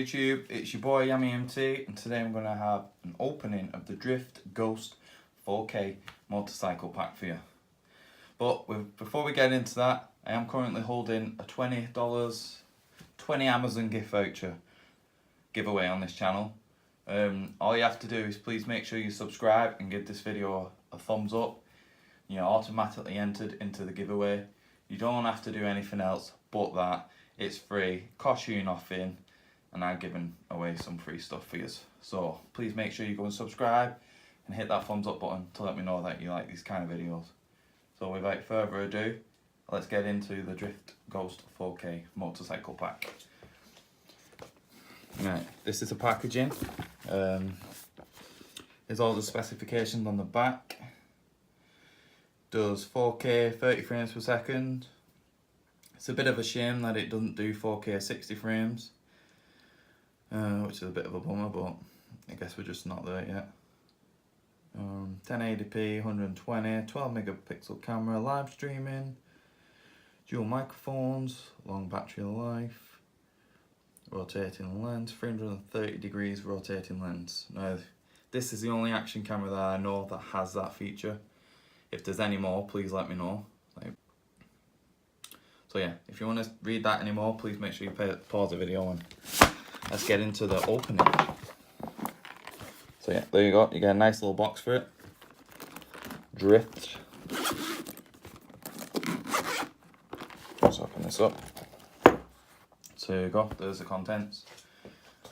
YouTube, it's your boy Yamaha MT, and today I'm going to have an opening of the Drift Ghost 4K motorcycle pack for you. But before we get into that, I am currently holding a $20 Amazon gift voucher giveaway on this channel. All you have to do is please make sure you subscribe and give this video a thumbs up. You're automatically entered into the giveaway. You don't have to do anything else but that. It's free, costs you nothing, and I'm giving away some free stuff for you. So please make sure you go and subscribe and hit that thumbs up button to let me know that you like these kind of videos. So without further ado, let's get into the Drift Ghost 4K motorcycle pack. Right, this is the packaging. Here's all the specifications on the back. Does 4K 30 frames per second. It's a bit of a shame that it doesn't do 4K 60 frames, which is a bit of a bummer, but I guess we're just not there yet. 1080p, 120, 12 megapixel camera, live streaming, dual microphones, long battery life, rotating lens, 330 degrees rotating lens. Now, this is the only action camera that I know that has that feature. If there's any more, please let me know. So yeah, if you want to read that anymore, please make sure you pause the video and let's get into the opening. So yeah, there you go. You get a nice little box for it. Drift. Let's open this up. So there you go. There's the contents.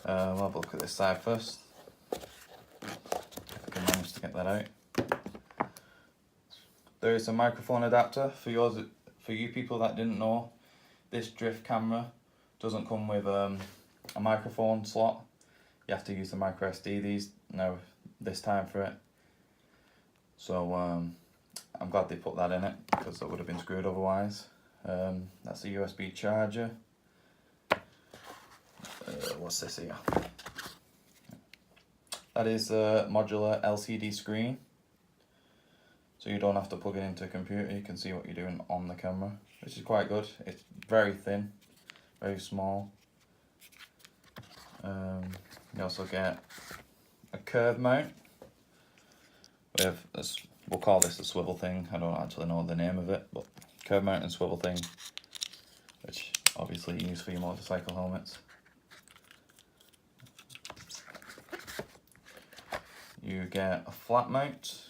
We'll have a look at this side first. If I can manage to get that out. There is a microphone adapter for you people that didn't know. This Drift camera doesn't come with a microphone slot. You have to use the micro SD this time for it. So I'm glad they put that in it because that would have been screwed otherwise. That's a USB charger. What's this here? That is a modular LCD screen. So you don't have to plug it into a computer, you can see what you're doing on the camera, which is quite good. It's very thin, very small. You also get a curve mount with this, we'll call this a swivel thing. I don't actually know the name of it, but curve mount and swivel thing, which obviously you use for your motorcycle helmets. You get a flat mount.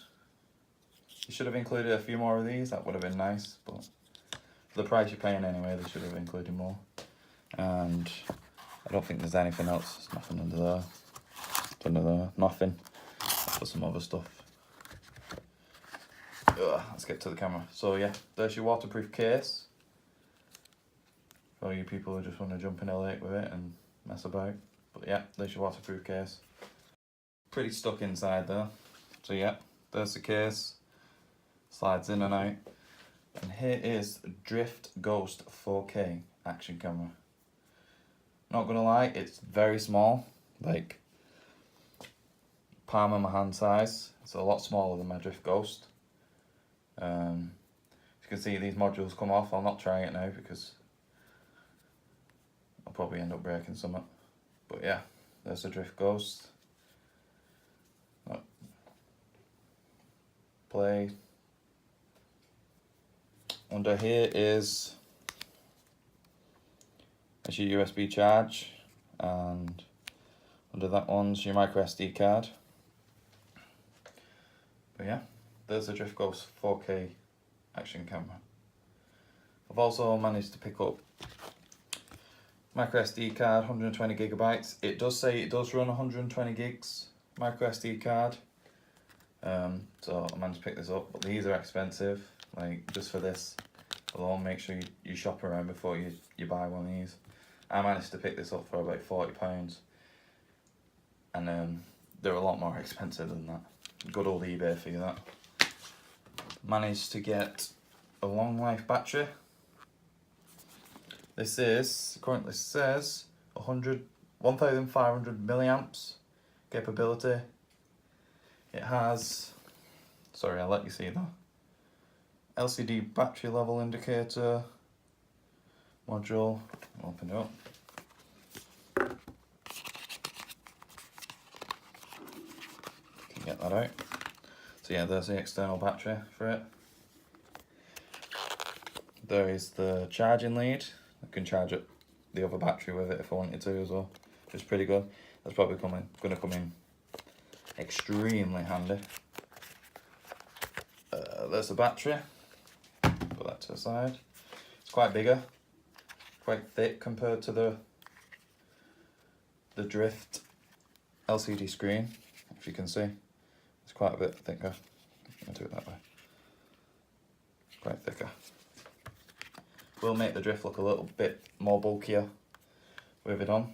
You should have included a few more of these, that would have been nice, but for the price you're paying anyway, they should have included more. And I don't think there's anything else. There's nothing under there. Under there, nothing. For some other stuff. Let's get to the camera. So yeah, there's your waterproof case. For you people who just want to jump in a lake with it and mess about. But yeah, there's your waterproof case. Pretty stuck inside there. So yeah, there's the case. Slides in and out. And here is Drift Ghost 4K action camera. Not gonna lie, it's very small, like palm of my hand size. It's a lot smaller than my Drift Ghost. As you can see, these modules come off. I'll not try it now because I'll probably end up breaking something. But yeah, there's the Drift Ghost. Play. Under here is your USB charge, and under that one's your micro SD card. But yeah, there's the Drift Ghost 4K action camera. I've also managed to pick up micro SD card, 120 gigabytes. It does say it does run 120 gigs micro SD card. So I managed to pick this up, but these are expensive. Like, just for this alone, make sure you shop around before you buy one of these. I managed to pick this up for about £40, and they're a lot more expensive than that. Good old eBay for you, that. Managed to get a long life battery. This is, currently says 1,500 milliamps capability. It has, sorry, I'll let you see that. LCD battery level indicator module. Open it up. that out. So yeah, there's the external battery for it. There is the charging lead. I can charge up the other battery with it if I wanted to as well. It's pretty good. That's probably going to come in extremely handy. There's the battery. Put that to the side. It's quite bigger, quite thick compared to the Drift LCD screen. If you can see, it's quite a bit thicker. I'll do it that way. Quite thicker. Will make the Drift look a little bit more bulkier with it on,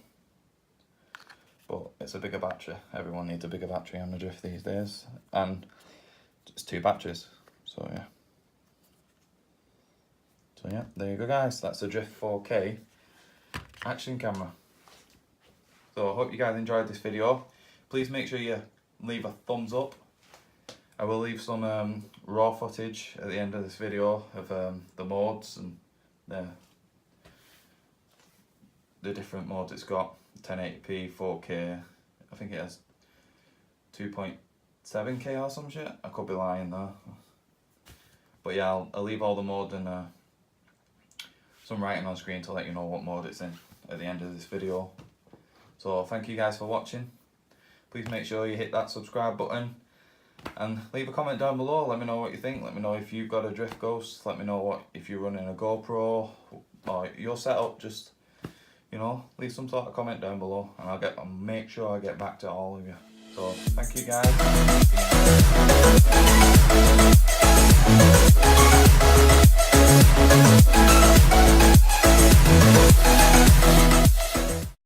but it's a bigger battery. Everyone needs a bigger battery on the Drift these days, and it's 2 batteries. So yeah, there you go guys, that's the Drift 4K action camera. So I hope you guys enjoyed this video. Please make sure you leave a thumbs up. I will leave some raw footage at the end of this video of the modes and the different modes it's got. 1080p, 4K, I think it has 2.7K or some shit. I could be lying there. But yeah, I'll leave all the mode and some writing on screen to let you know what mode it's in at the end of this video. So thank you guys for watching. Please make sure you hit that subscribe button and leave a comment down below. Let me know what you think. Let me know if you've got a Drift Ghost. Let me know if you're running a GoPro or your setup. Just, you know, leave some sort of comment down below and I'll make sure I get back to all of you. So thank you guys.